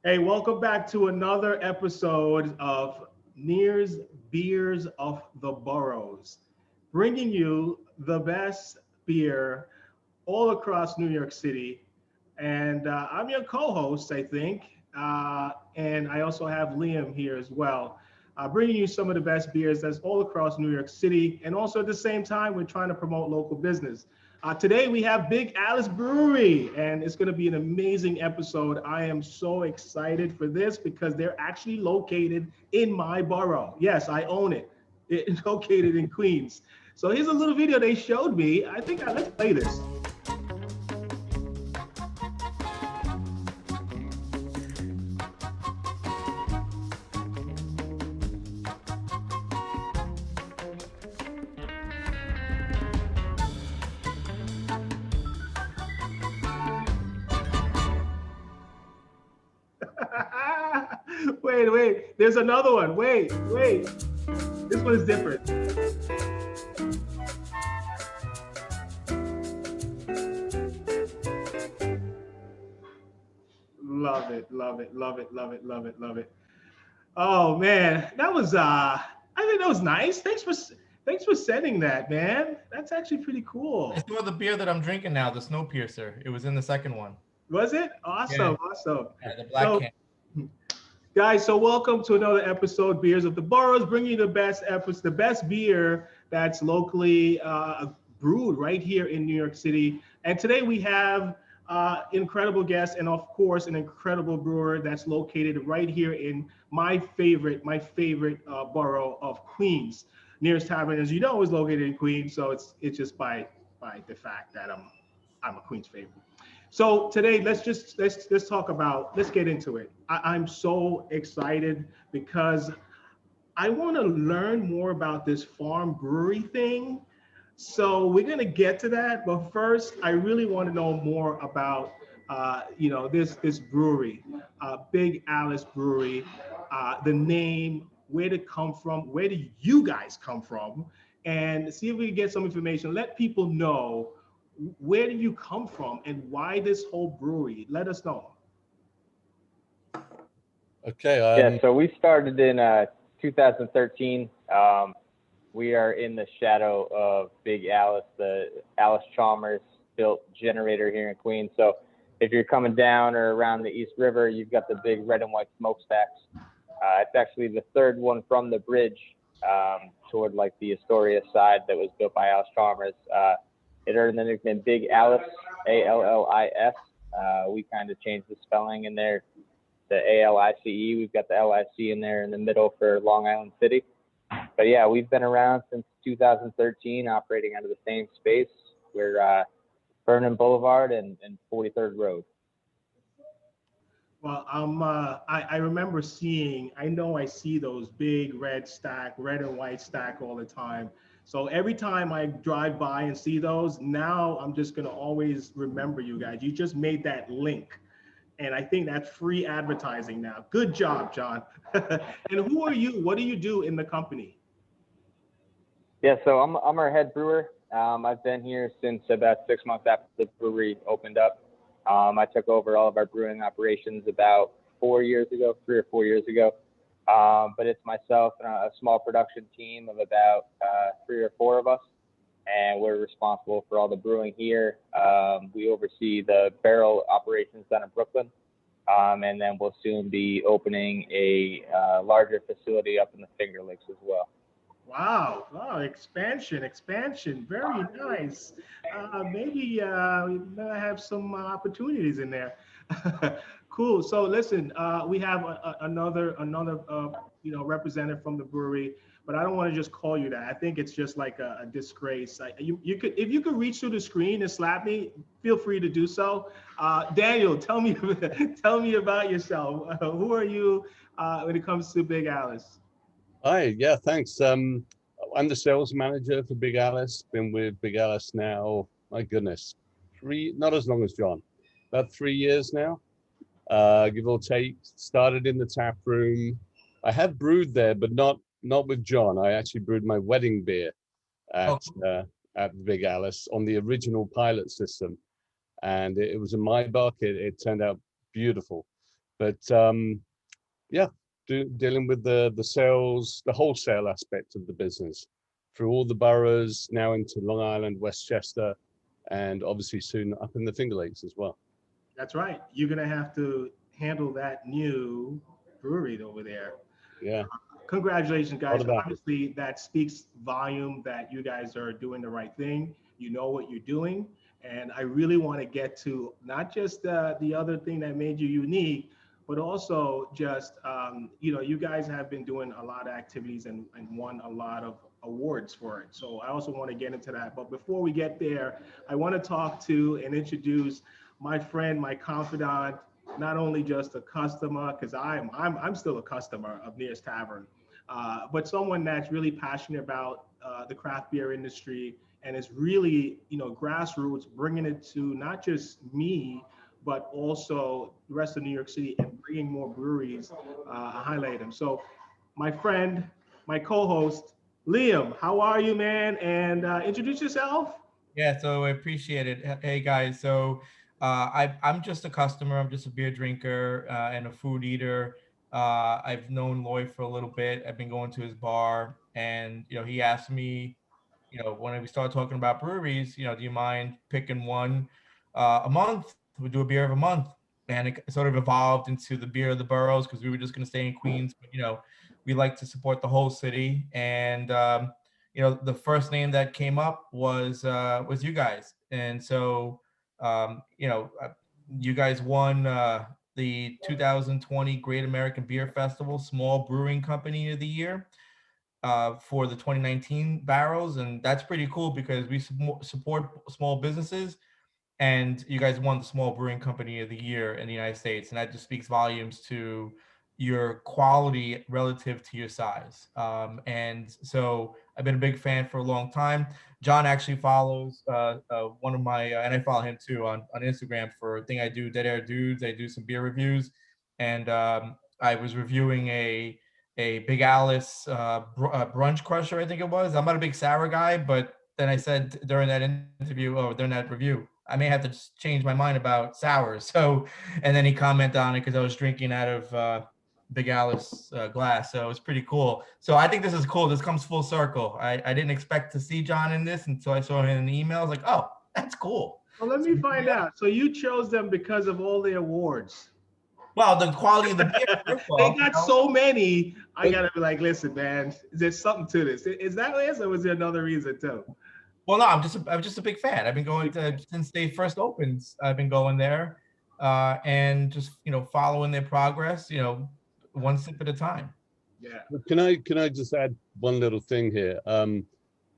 Hey, welcome back to another episode of NEIR'S Beers of the Boroughs, bringing you the best beer all across New York City. And I'm your co host, I think. And I also have Liam here as well, bringing you some of the best beers that's all across New York City. And also at the same time, we're trying to promote local business. Today we have Big Alice Brewery, and it's going to be an amazing episode. I am so excited for this because they're actually located in my borough. Yes, I own it. It's located in Queens. So here's a little video they showed me. Let's play this. Wait. There's another one. Wait. This one is different. Love it. Oh man, that was I think that was nice. Thanks for sending that, man. That's actually pretty cool. It's more the beer that I'm drinking now, the Snowpiercer. It was in the second one. Was it? Yeah, Awesome. yeah, the black So can. guys, so welcome to another episode, Beers of the Boroughs, bringing you the best beer that's locally brewed right here in New York City. And today we have incredible guests and of course an incredible brewer that's located right here in my favorite borough of Queens. Nearest Tavern, as you know, is located in Queens, so it's just by the fact that I'm a Queens favorite. So today, let's talk about, let's get into it. I'm so excited because I want to learn more about this farm brewery thing. So we're gonna get to that, but first, I really want to know more about this brewery, Big Alice Brewery, the name, where did it come from, where do you guys come from, and see if we can get some information. Let people know where do you come from and why this whole brewery. Let us know. Okay. Yeah, so we started in 2013. We are in the shadow of Big Alice, the Alice Chalmers built generator here in Queens. So if you're coming down or around the East River, you've got the big red and white smokestacks. It's actually the third one from the bridge toward like the Astoria side that was built by Alice Chalmers. It earned the nickname Big Alice, ALLIS. We kind of changed the spelling in there, the ALICE. We've got the LIC in there in the middle for Long Island City. But yeah, we've been around since 2013, operating out of the same space. We're Vernon Boulevard and 43rd Road. Well, I remember seeing, I know I see those big red and white stack all the time. So every time I drive by and see those, now I'm just gonna always remember you guys. You just made that link. And I think that's free advertising now. Good job, Jon. And who are you? What do you do in the company? Yeah, so I'm our head brewer. I've been here since about 6 months after the brewery opened up. I took over all of our brewing operations about 4 years ago, 3 or 4 years ago. But it's myself and a small production team of about 3 or 4 of us, and we're responsible for all the brewing here. We oversee the barrel operations down in Brooklyn, and then we'll soon be opening a larger facility up in the Finger Lakes as well. Wow, expansion, very nice. Maybe we might have some opportunities in there. Cool. So listen, we have another representative from the brewery, but I don't want to just call you that. I think it's just like a disgrace. You could, if you could reach through the screen and slap me, feel free to do so. Daniel, tell me tell me about yourself. Who are you when it comes to Big Alice? Hi. Yeah. Thanks. I'm the sales manager for Big Alice. Been with Big Alice now. My goodness, not as long as Jon, about 3 years now. Give or take. Started in the tap room. I have brewed there, but not with Jon. I actually brewed my wedding beer Oh, at Big Alice on the original pilot system, and it was a Maybach. It turned out beautiful. But yeah, dealing with the sales, the wholesale aspect of the business through all the boroughs, now into Long Island, Westchester, and obviously soon up in the Finger Lakes as well. That's right. You're gonna have to handle that new brewery over there. Yeah. Congratulations, guys. that. Obviously, that speaks volume that you guys are doing the right thing. You know what you're doing. And I really want to get to not just the other thing that made you unique, but also just, you guys have been doing a lot of activities and won a lot of awards for it. So I also want to get into that. But before we get there, I want to talk to and introduce my friend, my confidant, not only just a customer, because I'm still a customer of NEIR'S Tavern, but someone that's really passionate about the craft beer industry and is really, grassroots, bringing it to not just me, but also the rest of New York City and bringing more breweries, highlight them. So my friend, my co-host, Liam, how are you, man? And introduce yourself. Yeah, so I appreciate it. Hey guys, so I'm just a customer. I'm just a beer drinker and a food eater. I've known Loy for a little bit. I've been going to his bar, and he asked me, when we started talking about breweries, do you mind picking one a month? We do a beer of a month, and it sort of evolved into the beer of the boroughs because we were just going to stay in Queens, but we like to support the whole city, and the first name that came up was you guys, and so you guys won the 2020 Great American Beer Festival Small Brewing Company of the Year for the 2019 barrels, and that's pretty cool because we support small businesses, and you guys won the Small Brewing Company of the Year in the United States, and that just speaks volumes to your quality relative to your size. And so I've been a big fan for a long time. Jon actually follows one of my, and I follow him too on Instagram for a thing I do, Dead Air Dudes. I do some beer reviews, and I was reviewing a Big aLICE brunch crusher, I think it was. I'm not a big sour guy, but then I said during that interview, during that review, I may have to just change my mind about sours. So, and then he commented on it because I was drinking out of Big aLICE glass. So it was pretty cool. So I think this is cool. This comes full circle. I didn't expect to see Jon in this until I saw him in the email. I was like, oh, that's cool. Well, let me find out. So you chose them because of all the awards. Well, the quality of the beer. They got so many. I gotta be like, listen, man, there's something to this. Is that it, or was there another reason too? Well, no, I'm just a big fan. I've been going to since they first opened. I've been going there, and just following their progress. One sip at a time. Yeah. Can I just add one little thing here?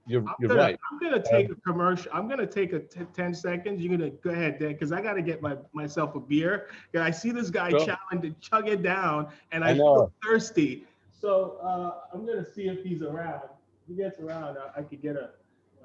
You're right. I'm gonna take a commercial. I'm gonna take a 10 seconds. You're gonna go ahead, Dan, because I gotta get myself a beer. I see this guy chug it down, and I feel thirsty. So I'm gonna see if he's around. If he gets around, I could get a.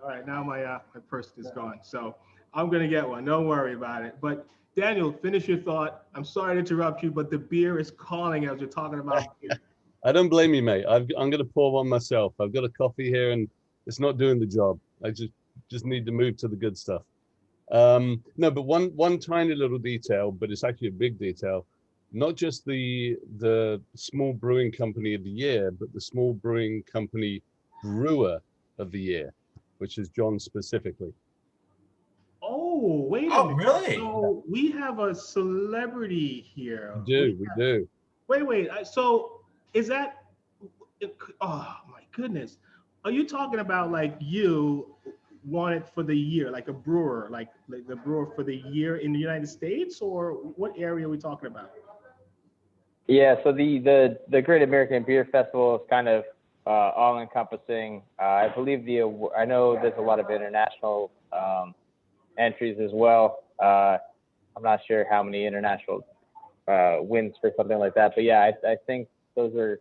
All right, now my purse is gone. So I'm gonna get one. Don't worry about it. But Daniel, finish your thought. I'm sorry to interrupt you, but the beer is calling as you're talking about beer. I don't blame you, mate. I'm gonna pour one myself. I've got a coffee here, and it's not doing the job. I just need to move to the good stuff. No, but one tiny little detail, but it's actually a big detail. Not just the Small Brewing Company of the Year, but the Small Brewing Company Brewer of the Year, which is Jon specifically. Oh, wait a minute. Really? So we have a celebrity here. We do. Wait. So is that? Oh my goodness. Are you talking about like you won it for the year, like a brewer, like the brewer for the year in the United States, or what area are we talking about? Yeah, so the Great American Beer Festival is kind of all encompassing. I believe I know there's a lot of international entries as well. I'm not sure how many international wins for something like that, but yeah, I think those are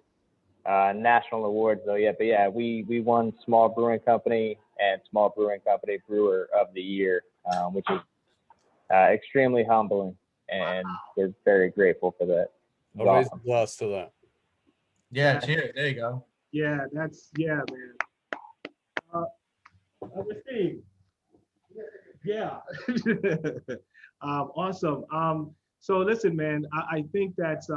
national awards though. Yeah, but yeah, we won Small Brewing Company and Small Brewing Company Brewer of the Year, which is extremely humbling, and we're very grateful for that. I'll raise the glass to that. Yeah, cheers. There you go. Yeah, man. Let's see. Yeah. Awesome. So listen, man, I think that's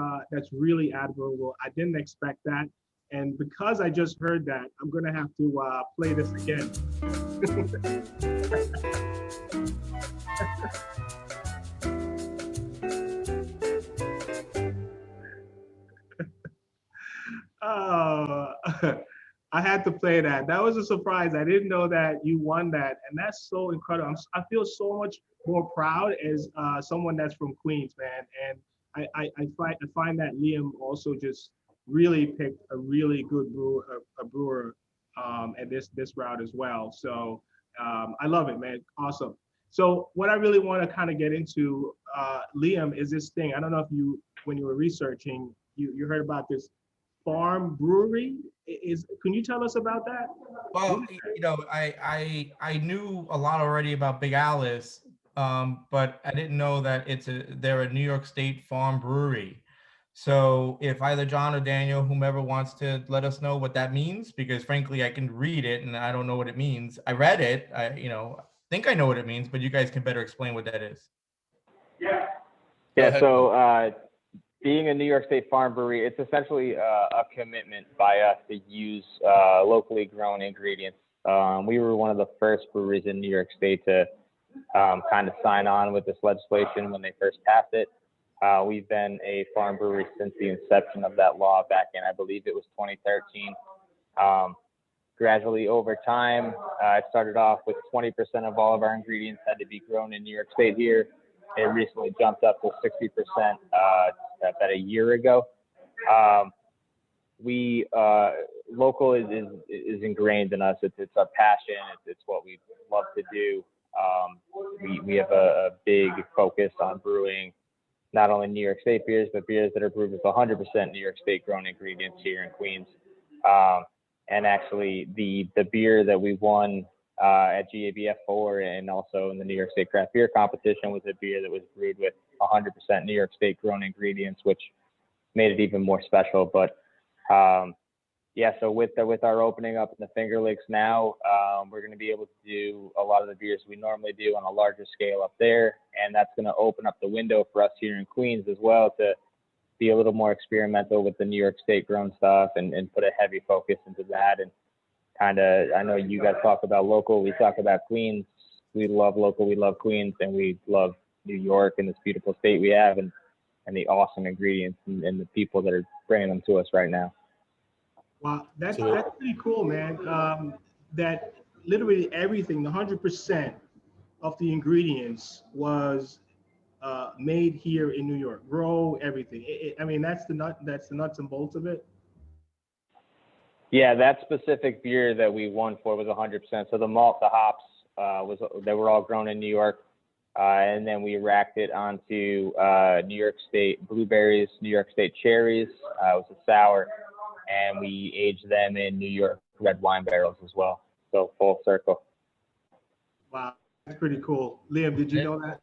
really admirable. I didn't expect that. And because I just heard that, I'm gonna have to play this again. Oh, I had to play that. That was a surprise. I didn't know that you won that, and that's so incredible. I feel so much more proud as someone that's from Queens, man. And I find that Liam also just really picked a really good brewer at this route as well. So I love it, man. Awesome. So what I really want to kind of get into, Liam, is this thing. I don't know if when you were researching, you heard about this Farm Brewery. Can you tell us about that? Well, you know, I knew a lot already about Big aLICE, but I didn't know that they're a New York State farm brewery. So if either Jon or Daniel, whomever wants to let us know what that means, because frankly, I can read it and I don't know what it means. I read it, think I know what it means, but you guys can better explain what that is. Yeah. So being a New York State farm brewery, it's essentially a commitment by us to use locally grown ingredients. We were one of the first breweries in New York State to kind of sign on with this legislation when they first passed it. We've been a farm brewery since the inception of that law back in, I believe it was 2013. Gradually over time, it started off with 20% of all of our ingredients had to be grown in New York State here. It recently jumped up to 60% about a year ago. Local is ingrained in us. It's our passion. It's what we love to do. We have a big focus on brewing not only New York State beers, but beers that are brewed with 100% New York State grown ingredients here in Queens. And actually, the beer that we won at GABF4 and also in the New York State Craft Beer Competition was a beer that was brewed with 100% New York State grown ingredients, which made it even more special. But yeah, so with our opening up in the Finger Lakes now, we're going to be able to do a lot of the beers we normally do on a larger scale up there, and that's going to open up the window for us here in Queens as well to be a little more experimental with the New York State grown stuff and put a heavy focus into that. And kind of, I know you guys talk about local, we talk about Queens. We love local, we love Queens, and we love New York and this beautiful state we have, and the awesome ingredients and the people that are bringing them to us right now. Wow, that's pretty cool, man. That literally everything, 100% of the ingredients was made here in New York. Grow everything. I mean, that's the nuts and bolts of it. Yeah, that specific beer that we won for was 100%. So the malt, the hops, they were all grown in New York, and then we racked it onto New York State blueberries, New York State cherries. It was a sour, and we aged them in New York red wine barrels as well. So full circle. Wow, that's pretty cool. Liam, did you know that?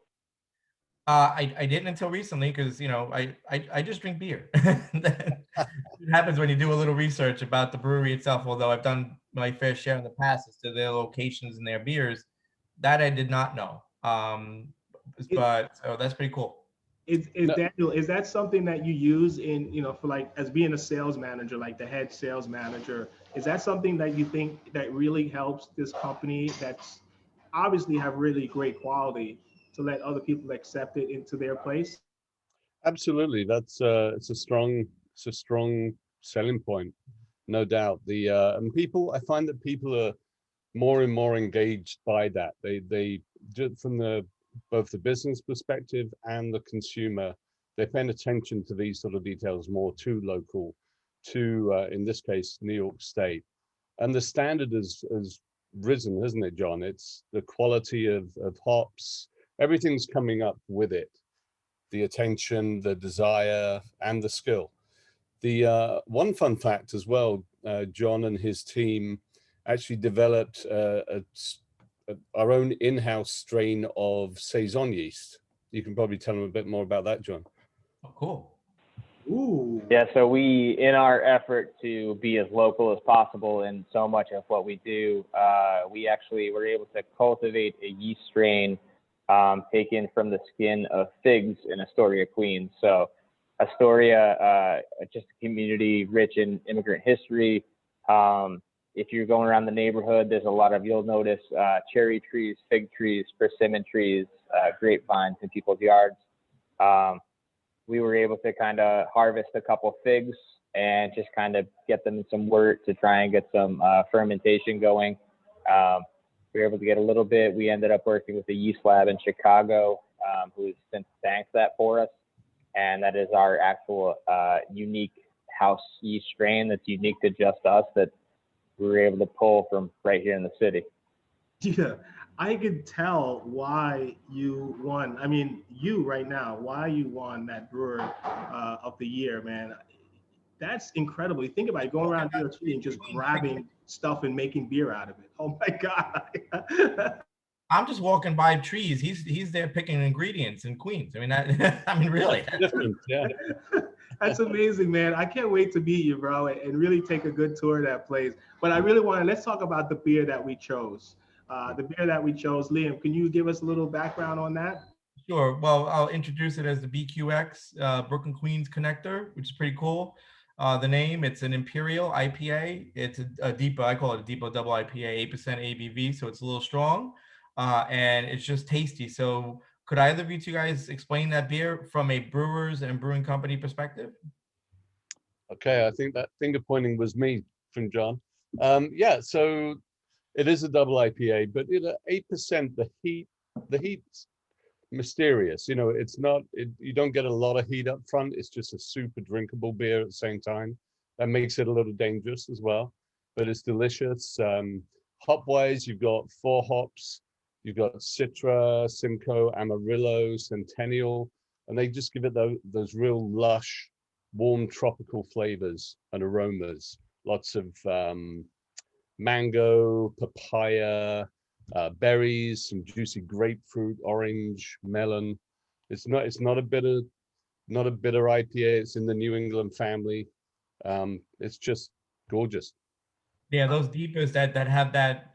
I didn't until recently because, I just drink beer. It happens when you do a little research about the brewery itself, although I've done my fair share in the past as to their locations and their beers. That I did not know. But that's pretty cool. Daniel, is that something that you use in, for like as being a sales manager, like the head sales manager? Is that something that you think that really helps this company that's obviously have really great quality to let other people accept it into their place? Absolutely, that's it's a strong selling point, no doubt. And I find that people are more and more engaged by that. They just from both the business perspective and the consumer, they're paying attention to these sort of details more to local, to in this case New York State, and the standard has risen, hasn't it, Jon? It's the quality of hops, everything's coming up with it, the attention, the desire, and the skill. The one fun fact as well, Jon and his team actually developed our own in-house strain of Saison yeast. You can probably tell them a bit more about that, Jon. Oh, cool. Ooh. Yeah, so we, in our effort to be as local as possible in so much of what we do, we actually were able to cultivate a yeast strain taken from the skin of figs in Astoria, Queens. So Astoria, just a community rich in immigrant history. If you're going around the neighborhood, there's a lot of, you'll notice cherry trees, fig trees, persimmon trees, grapevines in people's yards. We were able to kind of harvest a couple figs and just kind of get them in some wort to try and get some fermentation going. We were able to get a little bit. We ended up working with a yeast lab in Chicago, who's since banked that for us. And that is our actual unique house yeast strain that's unique to just us that we were able to pull from right here in the city. Yeah, I could tell why you won. I mean, you right now, why you won that Brewer of the Year, man. That's incredible. You think about it, going around New York City and just grabbing stuff and making beer out of it. Oh my God. I'm just walking by trees. He's there picking ingredients in Queens. I mean, I mean, really. Different, yeah. That's amazing, man. I can't wait to meet you, bro, and really take a good tour of that place. But I really let's talk about the beer that we chose. The beer that we chose. Liam, can you give us a little background on that? Sure. Well, I'll introduce it as the BQX Brooklyn Queens Connector, which is pretty cool. The name, it's an Imperial IPA. It's a Depot, I call it a Depot Double IPA, 8% ABV, so it's a little strong. And it's just tasty. So could either of you two guys explain that beer from a brewers and brewing company perspective? Okay, I think that finger pointing was me from Jon. Yeah, so it is a double IPA, but at 8%, the heat's mysterious. You know, it's not, you don't get a lot of heat up front. It's just a super drinkable beer at the same time. That makes it a little dangerous as well, but it's delicious. Hop-wise, you've got 4 hops. You've got Citra, Simcoe, Amarillo, Centennial, and they just give it those real lush, warm tropical flavors and aromas. Lots of mango, papaya, berries, some juicy grapefruit, orange, melon. It's not a bitter IPA. It's in the New England family. It's just gorgeous. Yeah, those deepas that have that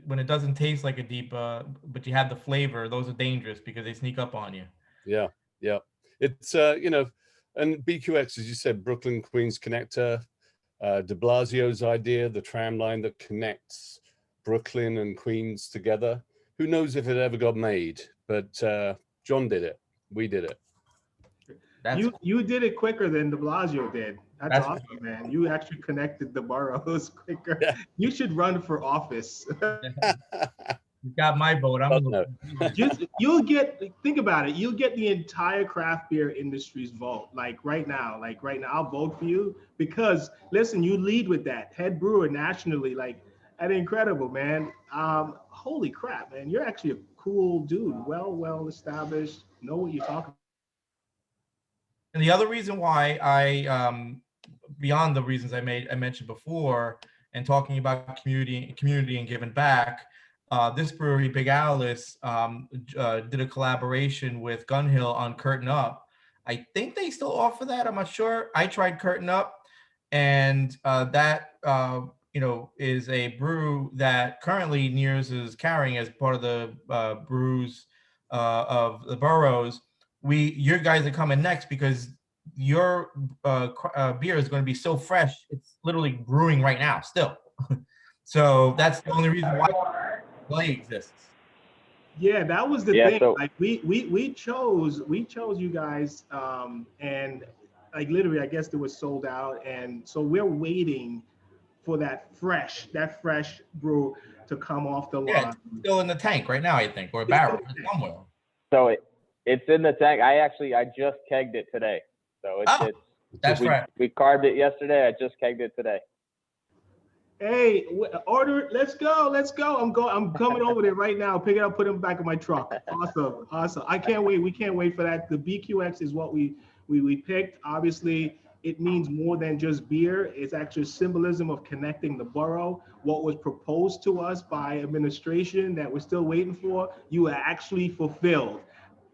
when it doesn't taste like a deepa, but you have the flavor, those are dangerous because they sneak up on you. Yeah, yeah. It's you know, and BQX, as you said, Brooklyn Queens Connector, de Blasio's idea, the tram line that connects Brooklyn and Queens together. Who knows if it ever got made? But Jon did it. We did it. You did it quicker than de Blasio did. That's awesome, cool. man. You actually connected the boroughs quicker. Yeah. You should run for office. You got my vote. You'll get, think about it. You'll get the entire craft beer industry's vote. Like right now, I'll vote for you because listen, you lead with that. Head brewer nationally, like that's incredible, man. Holy crap, man. You're actually a cool dude. Well established. Know what you're talking about. And the other reason why I, beyond the reasons I mentioned before, and talking about community and giving back, this brewery, Big aLICE, did a collaboration with Gun Hill on Curtain Up. I think they still offer that. I'm not sure. I tried Curtain Up, and that is a brew that currently NEIR'S is carrying as part of the brews of the Boroughs. You guys are coming next because your beer is going to be so fresh. It's literally brewing right now still. So that's the only reason why Loy exists. Yeah, that was the thing. So, like we chose you guys, and like literally, I guess it was sold out, and so we're waiting for that fresh brew to come off the line. Yeah, it's still in the tank right now, I think, or a barrel somewhere. So it's in the tank. I just kegged it today. So that's right. We carved it yesterday. I just kegged it today. Hey, order it. Let's go. I'm coming over there right now. Pick it up, put it back in my truck. Awesome. I can't wait. We can't wait for that. The BQX is what we picked. Obviously, it means more than just beer. It's actually symbolism of connecting the borough. What was proposed to us by administration that we're still waiting for, you are actually fulfilled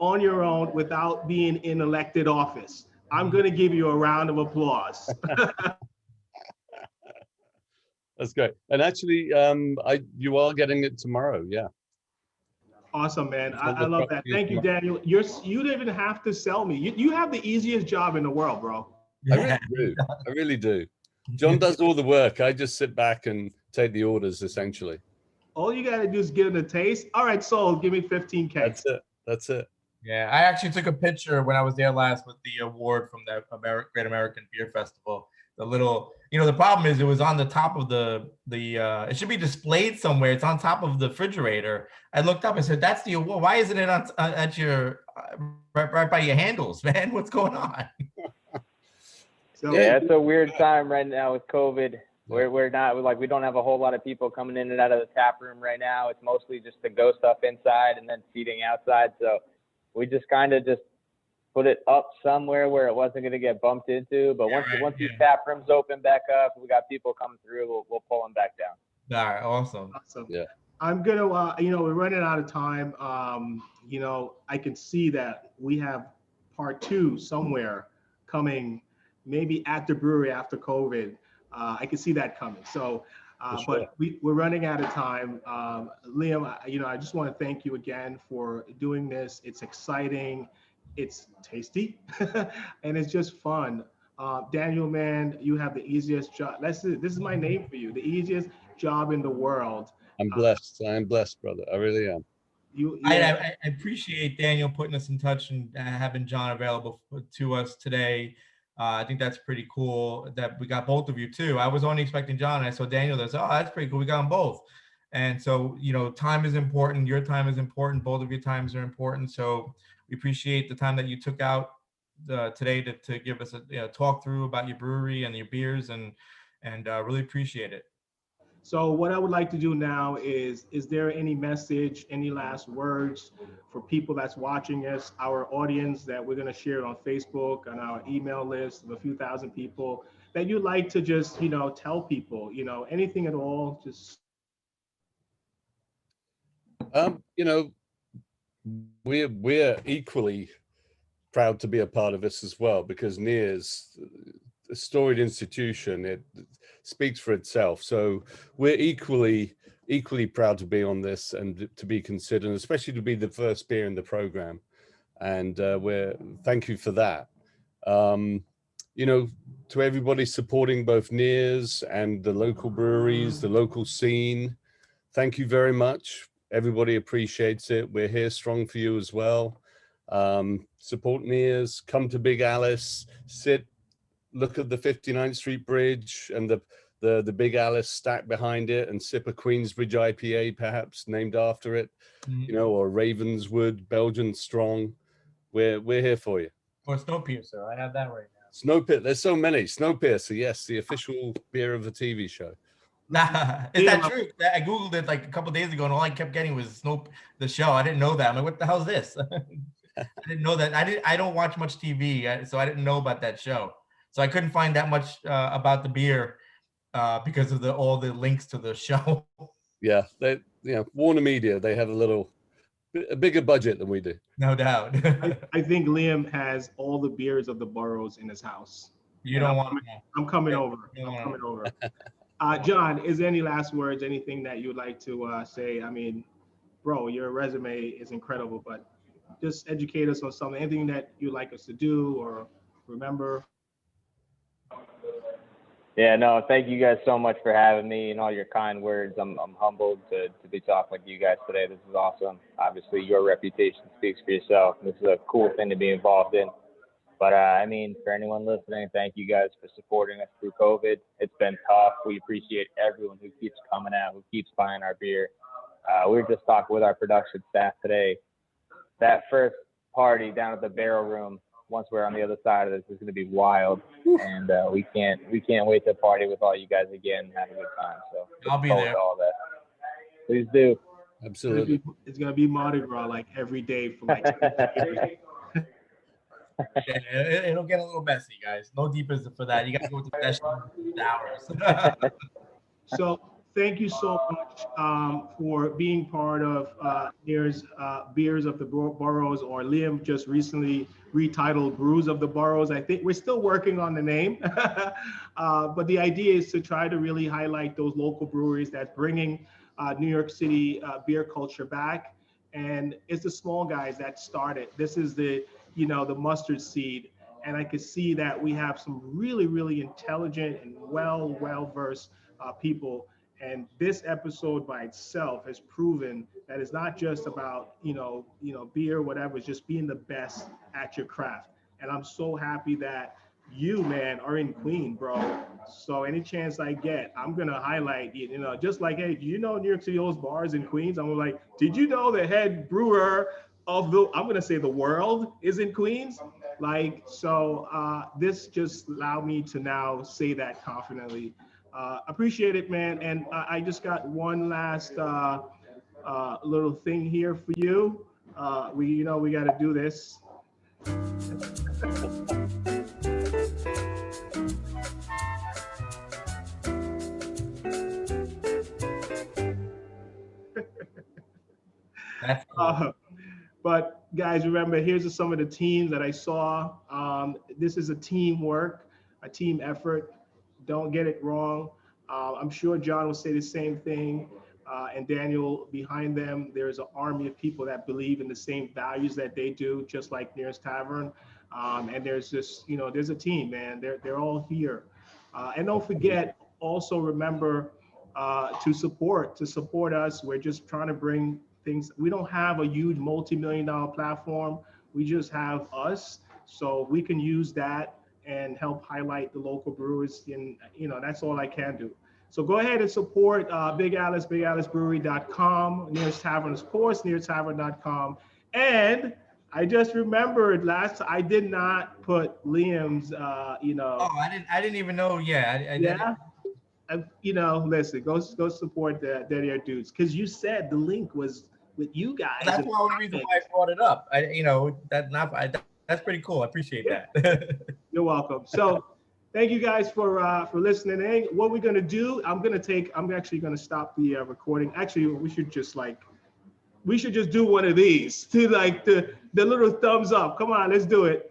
on your own without being in elected office. I'm going to give you a round of applause. That's great. And actually, you are getting it tomorrow. Yeah. Awesome, man. It's on I the love truck that. here Thank you, tomorrow. Daniel. You don't even have to sell me. You have the easiest job in the world, bro. I really do. I really do. John does all the work. I just sit back and take the orders, essentially. All you got to do is give it a taste. All right, sold. Give me 15K. That's it. That's it. Yeah, I actually took a picture when I was there last with the award from the Great American Beer Festival. The little, the problem is it was on the top of the it should be displayed somewhere. It's on top of the refrigerator. I looked up and said, "That's the award. Why isn't it on at your right by your handles, man? What's going on?" So, Yeah, it's a weird time right now with COVID. We're not like, we don't have a whole lot of people coming in and out of the tap room right now. It's mostly just the go stuff inside and then seating outside. So we just kind of just put it up somewhere where it wasn't going to get bumped into. But once these tap rooms open back up, we got people coming through, we'll pull them back down. All right, awesome. Yeah. I'm gonna, we're running out of time. I can see that we have part 2 somewhere coming, maybe at the brewery after COVID. I can see that coming. So, sure. but we're running out of time. Liam, I just want to thank you again for doing this. It's exciting, it's tasty, and it's just fun. Daniel, man, you have the easiest job. This is my name for you. The easiest job in the world. I'm blessed. I am blessed, brother. I really am. I appreciate Daniel putting us in touch and having Jon available to us today. I think that's pretty cool that we got both of you too. I was only expecting Jon, and I saw Daniel. That's pretty cool. We got them both. And so, time is important. Your time is important. Both of your times are important. So we appreciate the time that you took out today to give us a talk through about your brewery and your beers, and really appreciate it. So what I would like to do now is there any message, any last words for people that's watching us, our audience that we're going to share on Facebook, on our email list of a few thousand people, that you'd like to just, tell people, anything at all, just. We're equally proud to be a part of this as well, because NEIR'S, a storied institution, it speaks for itself. So we're equally proud to be on this and to be considered, especially to be the first beer in the program. And thank you for that. To everybody supporting both NEIR'S and the local breweries, the local scene, thank you very much. Everybody appreciates it. We're here strong for you as well. Support NEIR'S, come to Big aLICE, look at the 59th Street Bridge and the Big aLICE stack behind it, and sip a Queensbridge IPA, perhaps named after it, or Ravenswood, Belgian Strong. We're here for you. Or Snowpiercer, I have that right now. Snowpiercer, there's so many. Snowpiercer, yes, the official beer of the TV show. Is that true? I Googled it like a couple of days ago, and all I kept getting was the show. I didn't know that. I'm like, what the hell is this? I didn't know that. I don't watch much TV, so I didn't know about that show. So I couldn't find that much about the beer because of all the links to the show. Yeah, Warner Media, they have a bigger budget than we do. No doubt. I think Liam has all the beers of the Boroughs in his house. You don't want. I'm coming over. Jon, is there any last words? Anything that you'd like to say? I mean, bro, your resume is incredible, but just educate us on something. Anything that you'd like us to do or remember? Yeah, no, thank you guys so much for having me and all your kind words. I'm humbled to be talking with you guys today. This is awesome. Obviously, your reputation speaks for yourself. This is a cool thing to be involved in. But for anyone listening, thank you guys for supporting us through COVID. It's been tough. We appreciate everyone who keeps coming out, who keeps buying our beer. We were just talking with our production staff today. That first party down at the Barrel Room, once we're on the other side of this, is going to be wild. And we can't wait to party with all you guys again and have a good time. So I'll be there. All that. Please do. Absolutely. It's gonna be Mardi Gras like every day for like 20 years. Yeah, it'll get a little messy, guys. No deep is for that. You got to go to the hours. So thank you so much for being part of NEIR'S Beers of the Boroughs, or Liam just recently retitled Brews of the Boroughs. I think we're still working on the name, but the idea is to try to really highlight those local breweries that's bringing New York City beer culture back. And it's the small guys that started. This is the, the mustard seed. And I could see that we have some really, really intelligent and well-versed people. And this episode by itself has proven that it's not just about, beer, whatever, it's just being the best at your craft. And I'm so happy that you, man, are in Queen, bro. So any chance I get, I'm gonna highlight, just like, hey, do you know New York City holds bars in Queens? I'm like, did you know the head brewer of I'm gonna say the world is in Queens? Like, so this just allowed me to now say that confidently. Appreciate it, man. And I just got one last little thing here for you. We got to do this. That's cool. But guys, remember, here's some of the teams that I saw. This is a teamwork, a team effort. Don't get it wrong. I'm sure Jon will say the same thing. And Daniel behind them, there's an army of people that believe in the same values that they do, just like NEIR'S Tavern. And there's this, there's a team, man. They're all here. And don't forget, also remember to support us. We're just trying to bring things. We don't have a huge multi-million-dollar platform. We just have us. So we can use that and help highlight the local brewers. And, that's all I can do. So go ahead and support Big Alice, bigalicebrewery.com, NEIR'S Tavern, of course, NEIR'Stavern.com. And I just remembered I did not put Liam's, Oh, I didn't even know. Yeah. Listen, go support the Dead Air Dudes, because you said the link was with you guys. That's the only reason why I brought it up. That's pretty cool. I appreciate that. You're welcome. So thank you guys for listening in. What we're gonna do, I'm actually gonna stop the recording. Actually, we should just do one of these to like the little thumbs up. Come on, let's do it.